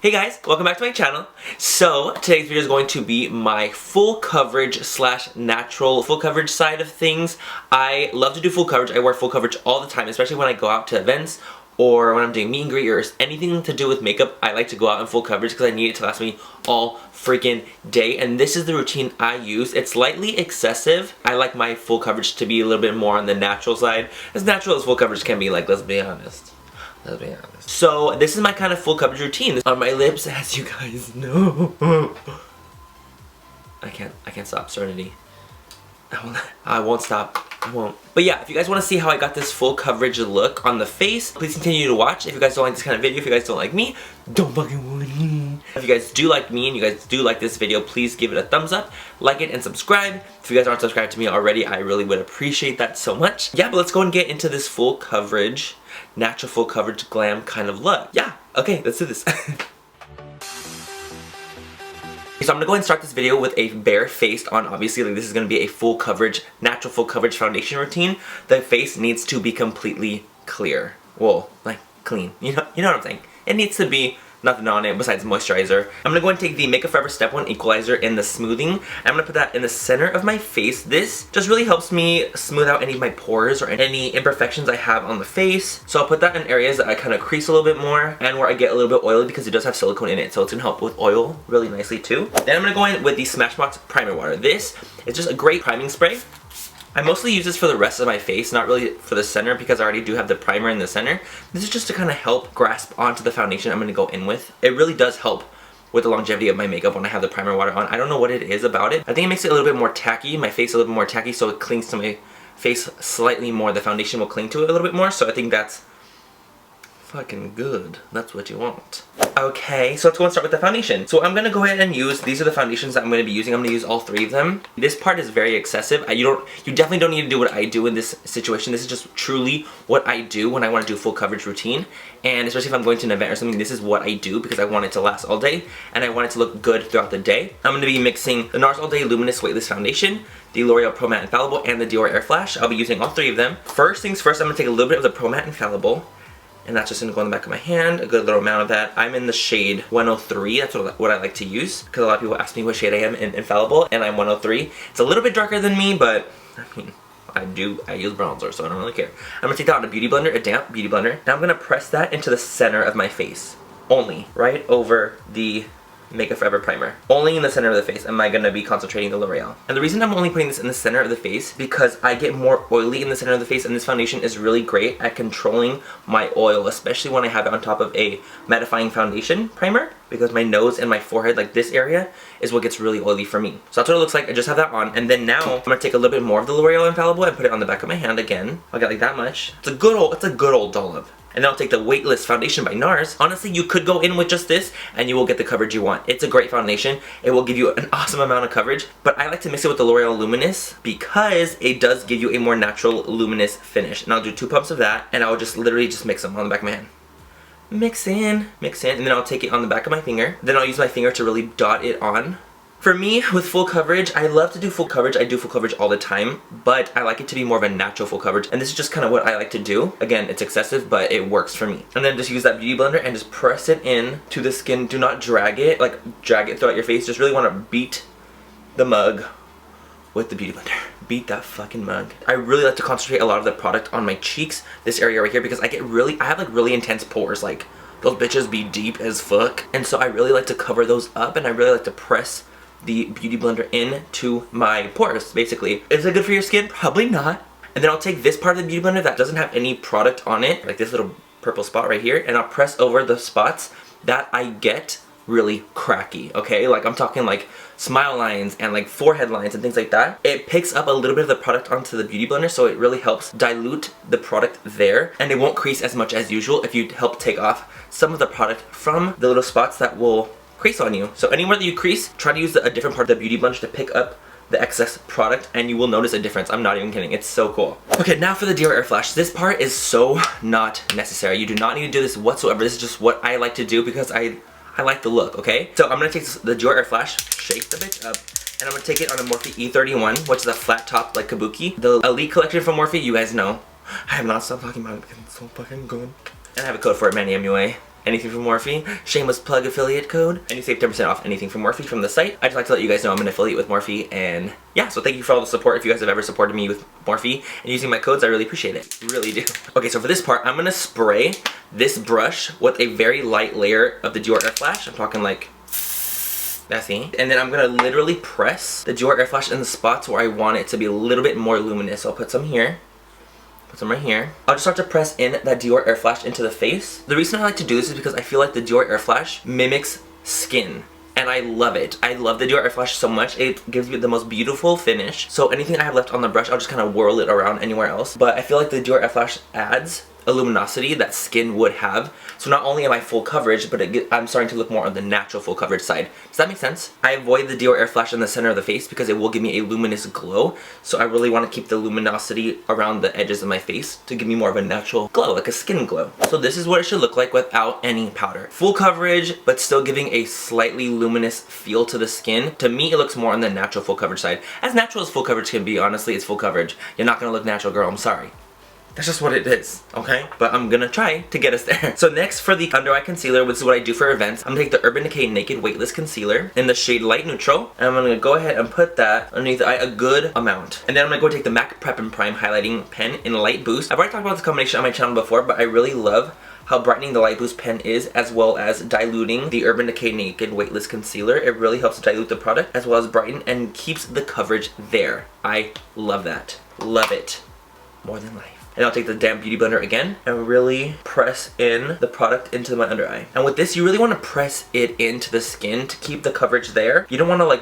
Hey guys, welcome back to my channel. So today's video is going to be my full coverage slash natural full coverage side of things. I love to do full coverage. I wear full coverage all the time, especially when I go out to events or when I'm doing meet and greet or anything to do with makeup. I like to go out in full coverage because I need it to last me all freaking day, and this is the routine I use. It's slightly excessive. I like my full coverage to be a little bit more on the natural side. As natural as full coverage can be, like, let's be honest. Let's be honest. So this is my kind of full coverage routine. On my lips, as you guys know. I can't stop. Serenity. I won't stop. I won't. But yeah, if you guys want to see how I got this full coverage look on the face, please continue to watch. If you guys don't like this kind of video, if you guys don't like me, don't fucking watch me. If you guys do like me and you guys do like this video, please give it a thumbs up, like it, and subscribe. If you guys aren't subscribed to me already, I really would appreciate that so much. Yeah, but let's go and get into this full coverage, natural full coverage glam kind of look. Yeah, okay, let's do this. So I'm gonna go ahead and start this video with a bare face on. Obviously, like, this is gonna be a full coverage, natural full coverage foundation routine. The face needs to be completely clear. Well, like, clean. You know what I'm saying? It needs to be nothing on it besides moisturizer. I'm gonna go and take the Makeup Forever Step 1 Equalizer in the smoothing. I'm gonna put that in the center of my face. This just really helps me smooth out any of my pores or any imperfections I have on the face. So I'll put that in areas that I kind of crease a little bit more and where I get a little bit oily because it does have silicone in it, so it's gonna help with oil really nicely too. Then I'm gonna go in with the Smashbox Primer Water. This is just a great priming spray. I mostly use this for the rest of my face, not really for the center because I already do have the primer in the center. This is just to kind of help grasp onto the foundation I'm going to go in with. It really does help with the longevity of my makeup when I have the primer water on. I don't know what it is about it. I think it makes it a little bit more tacky, my face a little bit more tacky, so it clings to my face slightly more. The foundation will cling to it a little bit more, so I think that's fucking good. That's what you want. Okay, so let's go and start with the foundation. So I'm gonna go ahead and use, these are the foundations that I'm gonna be using. I'm gonna use all three of them. This part is very excessive. You definitely don't need to do what I do in this situation. This is just truly what I do when I wanna do a full coverage routine. And especially if I'm going to an event or something, this is what I do because I want it to last all day and I want it to look good throughout the day. I'm gonna be mixing the NARS All Day Luminous Weightless Foundation, the L'Oreal Pro Matte Infallible, and the Dior Air Flash. I'll be using all three of them. First things first, I'm gonna take a little bit of the Pro Matte Infallible, and that's just gonna go on the back of my hand, a good little amount of that. I'm in the shade 103, that's what I like to use, because a lot of people ask me what shade I am in Infallible, and I'm 103. It's a little bit darker than me, but I mean, I use bronzer, so I don't really care. I'm gonna take that on a beauty blender, a damp beauty blender. Now I'm gonna press that into the center of my face, only, right over the Makeup Forever primer. Only in the center of the face am I gonna be concentrating the L'Oreal. And the reason I'm only putting this in the center of the face because I get more oily in the center of the face, and this foundation is really great at controlling my oil, especially when I have it on top of a mattifying foundation primer, because my nose and my forehead, like this area, is what gets really oily for me. So that's what it looks like. I just have that on, and then now I'm gonna take a little bit more of the L'Oreal Infallible and put it on the back of my hand again. I'll get like that much. It's a good old dollop. And then I'll take the Weightless Foundation by NARS. Honestly, you could go in with just this and you will get the coverage you want. It's a great foundation. It will give you an awesome amount of coverage. But I like to mix it with the L'Oreal Luminous because it does give you a more natural luminous finish. And I'll do 2 pumps of that, and I'll just literally just mix them on the back of my hand. Mix in, and then I'll take it on the back of my finger. Then I'll use my finger to really dot it on. For me, with full coverage, I love to do full coverage. I do full coverage all the time, but I like it to be more of a natural full coverage, and this is just kind of what I like to do. Again, it's excessive, but it works for me. And then just use that beauty blender and just press it in to the skin. Do not drag it, like drag it throughout your face. Just really want to beat the mug with the beauty blender. Beat that fucking mug. I really like to concentrate a lot of the product on my cheeks, this area right here, because I have like really intense pores. Like, those bitches be deep as fuck. And so I really like to cover those up, and I really like to press the beauty blender into my pores, basically. Is it good for your skin? Probably not. And then I'll take this part of the beauty blender that doesn't have any product on it, like this little purple spot right here, and I'll press over the spots that I get really cracky, okay? Like, I'm talking like smile lines and like forehead lines and things like that. It picks up a little bit of the product onto the beauty blender, so it really helps dilute the product there, and it won't crease as much as usual if you help take off some of the product from the little spots that will crease on you. So anywhere that you crease, try to use a different part of the beauty blender to pick up the excess product, and you will notice a difference. I'm not even kidding. It's so cool. Okay, now for the Dior Air Flash. This part is so not necessary. You do not need to do this whatsoever. This is just what I like to do because I like the look, okay? So I'm gonna take the Dior Air Flash, shake the bitch up, and I'm gonna take it on a Morphe E31, which is a flat top like kabuki. The Elite collection from Morphe, you guys know. I have not stopped talking about it because it's so fucking good. And I have a code for it, MannyMua. anything from Morphe. Shameless plug affiliate code. And you save 10% off anything from Morphe from the site. I'd just like to let you guys know I'm an affiliate with Morphe, and yeah, so thank you for all the support. If you guys have ever supported me with Morphe and using my codes, I really appreciate it. Really do. Okay, so for this part, I'm gonna spray this brush with a very light layer of the Dior Air Flash. I'm talking like messy. And then I'm gonna literally press the Dior Air Flash in the spots where I want it to be a little bit more luminous. So I'll put some here. Put some right here. I'll just start to press in that Dior Air Flash into the face. The reason I like to do this is because I feel like the Dior Air Flash mimics skin. And I love it. I love the Dior Air Flash so much. It gives me the most beautiful finish. So anything I have left on the brush, I'll just kind of whirl it around anywhere else. But I feel like the Dior Air Flash adds a luminosity that skin would have. So not only am I full coverage, but I'm starting to look more on the natural full coverage side. Does that make sense? I avoid the Dior Air Flash in the center of the face because it will give me a luminous glow. So I really want to keep the luminosity around the edges of my face to give me more of a natural glow, like a skin glow. So this is what it should look like without any powder. Full coverage, but still giving a slightly luminous feel to the skin. To me, it looks more on the natural full coverage side. As natural as full coverage can be, honestly, it's full coverage. You're not gonna look natural, girl, I'm sorry. That's just what it is, okay? But I'm gonna try to get us there. So next for the under eye concealer, which is what I do for events, I'm gonna take the Urban Decay Naked Weightless Concealer in the shade Light Neutral, and I'm gonna go ahead and put that underneath the eye a good amount. And then I'm gonna go take the MAC Prep and Prime Highlighting Pen in Light Boost. I've already talked about this combination on my channel before, but I really love how brightening the Light Boost pen is, as well as diluting the Urban Decay Naked Weightless Concealer. It really helps dilute the product, as well as brighten and keeps the coverage there. I love that. Love it. More than life. And I'll take the damp beauty blender again and really press in the product into my under eye. And with this, you really want to press it into the skin to keep the coverage there. You don't want to like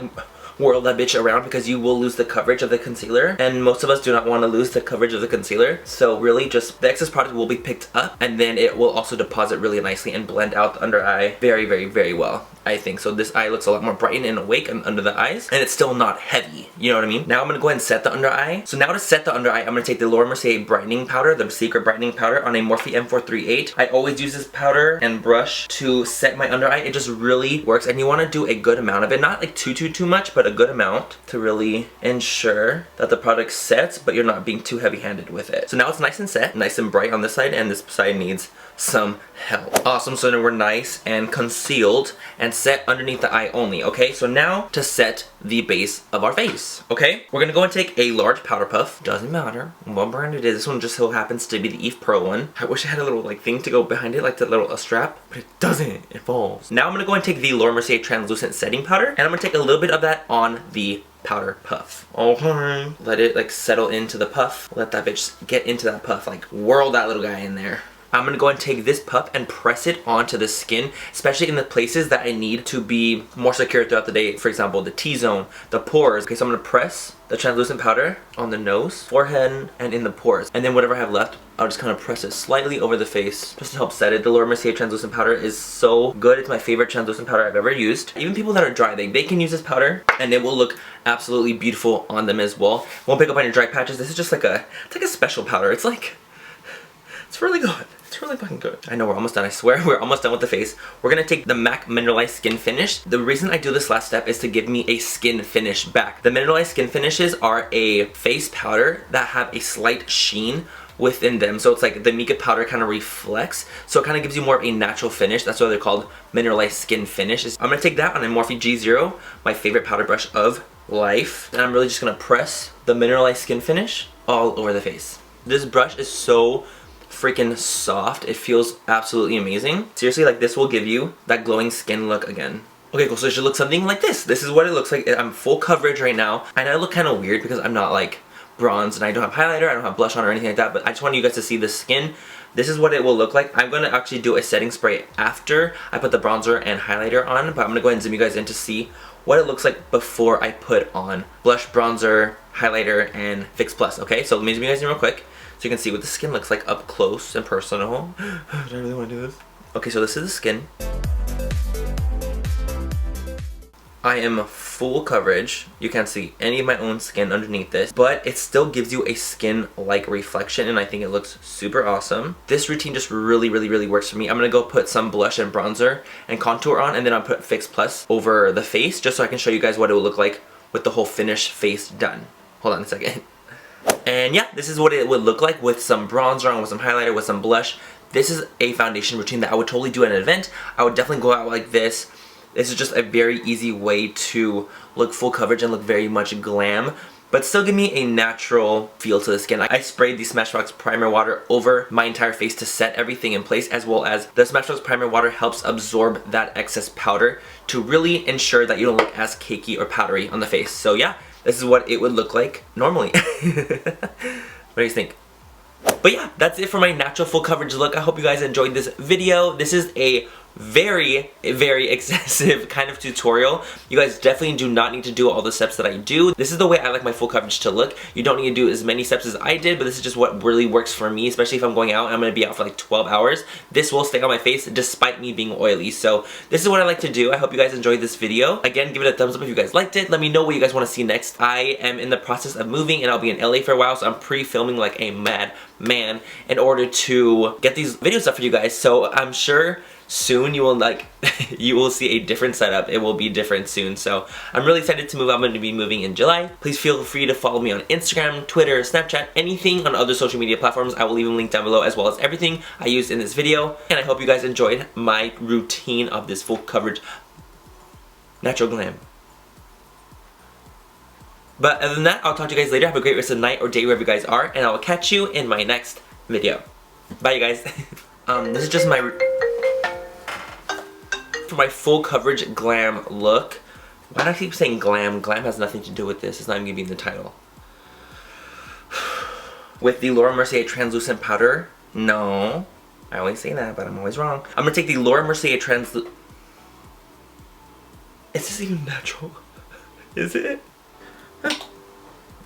whirl that bitch around because you will lose the coverage of the concealer, and most of us do not want to lose the coverage of the concealer. So really just the excess product will be picked up, and then it will also deposit really nicely and blend out the under eye very, very, very well, I think. So this eye looks a lot more brightened and awake and under the eyes, and it's still not heavy, you know what I mean? Now I'm gonna go ahead and set the under eye. So now to set the under eye, I'm gonna take the Laura Mercier brightening powder, the secret brightening powder on a Morphe M438. I always use this powder and brush to set my under eye. It just really works, and you want to do a good amount of it, not like too much, but a good amount to really ensure that the product sets, but you're not being too heavy-handed with it. So now it's nice and set, nice and bright on this side, and this side needs some help. Awesome, so now we're nice and concealed and set underneath the eye only, okay? So now to set the base of our face, okay? We're gonna go and take a large powder puff. Doesn't matter what brand it is. This one just so happens to be the Eve Pro one. I wish I had a little like thing to go behind it, like that little strap, but it doesn't, it falls. Now I'm gonna go and take the Laura Mercier translucent setting powder, and I'm gonna take a little bit of that on the powder puff. Okay. Let it like settle into the puff. Let that bitch get into that puff, like whirl that little guy in there. I'm gonna go and take this puff and press it onto the skin, especially in the places that I need to be more secure throughout the day. For example, the T-zone, the pores. Okay, so I'm gonna press the translucent powder on the nose, forehead, and in the pores. And then whatever I have left, I'll just kind of press it slightly over the face just to help set it. The Laura Mercier translucent powder is so good. It's my favorite translucent powder I've ever used. Even people that are dry, they can use this powder and it will look absolutely beautiful on them as well. Won't pick up on your dry patches. This is just like it's like a special powder. It's really good. It's really fucking good. I know we're almost done. I swear we're almost done with the face. We're gonna take the MAC Mineralized Skin Finish. The reason I do this last step is to give me a skin finish back. The Mineralized Skin Finishes are a face powder that have a slight sheen within them. So it's like the mica powder kind of reflects. So it kind of gives you more of a natural finish. That's why they're called Mineralized Skin Finishes. I'm gonna take that on a Morphe G0, my favorite powder brush of life. And I'm really just gonna press the Mineralized Skin Finish all over the face. This brush is so freaking soft. It feels absolutely amazing. Seriously, like this will give you that glowing skin look again. Okay, cool, so it should look something like this. This is what it looks like. I'm full coverage right now. I know I look kind of weird because I'm not like bronzed and I don't have highlighter, I don't have blush on or anything like that, but I just want you guys to see the skin. This is what it will look like. I'm gonna actually do a setting spray after I put the bronzer and highlighter on, but I'm gonna go ahead and zoom you guys in to see what it looks like before I put on blush, bronzer, highlighter, and Fix Plus, okay? So let me zoom you guys in real quick so you can see what the skin looks like up close and personal. Do I really want to do this? Okay, so this is the skin. I am full coverage. You can't see any of my own skin underneath this, but it still gives you a skin-like reflection, and I think it looks super awesome. This routine just really, really, really works for me. I'm gonna go put some blush and bronzer and contour on, and then I'll put Fix Plus over the face, just so I can show you guys what it will look like with the whole finished face done. Hold on a second. And yeah, this is what it would look like with some bronzer on, with some highlighter, with some blush. this is a foundation routine that I would totally do at an event. I would definitely go out like this. This is just a very easy way to look full coverage and look very much glam, but still give me a natural feel to the skin. I sprayed the Smashbox primer water over my entire face to set everything in place, as well as the Smashbox primer water helps absorb that excess powder to really ensure that you don't look as cakey or powdery on the face. So yeah, this is what it would look like normally. What do you think? But yeah, that's it for my natural full coverage look. I hope you guys enjoyed this video. This is a very excessive kind of tutorial. You guys definitely do not need to do all the steps that I do. This is the way I like my full coverage to look. You don't need to do as many steps as I did, but this is just what really works for me, especially if I'm going out and I'm going to be out for like 12 hours. This will stay on my face despite me being oily. So this is what I like to do. I hope you guys enjoyed this video. Again, give it a thumbs up if you guys liked it. Let me know what you guys want to see next. I am in the process of moving and I'll be in LA for a while, so I'm pre-filming like a mad man in order to get these videos up for you guys. So I'm sure soon you will you will see a different setup. It will be different soon. So I'm really excited to move. I'm going to be moving in July. Please feel free to follow me on Instagram, Twitter, Snapchat, anything on other social media platforms. I will leave a link down below, as well as everything I used in this video. And I hope you guys enjoyed my routine of this full coverage natural glam. But other than that, I'll talk to you guys later. Have a great rest of the night or day wherever you guys are, and I will catch you in my next video. Bye, you guys. This is just my for my full coverage glam look. Why do I keep saying glam? Glam has nothing to do with this. It's not even giving me the title. With the Laura Mercier translucent powder. No, I always say that, but I'm always wrong. I'm gonna take the Laura Mercier translucent. Is this even natural? Is it?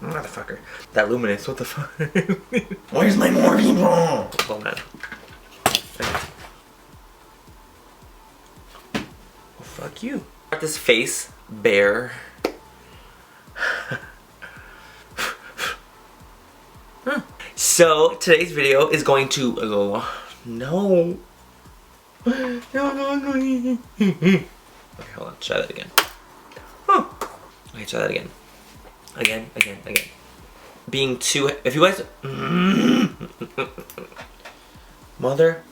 Motherfucker. That luminous, what the fuck? Where's my morphine ball? Hold on. Oh, fuck you. Got this face bare. So today's video is going to no. No. Okay, hold on. Try that again. Okay, try that again. Again. Being too, if you guys, mother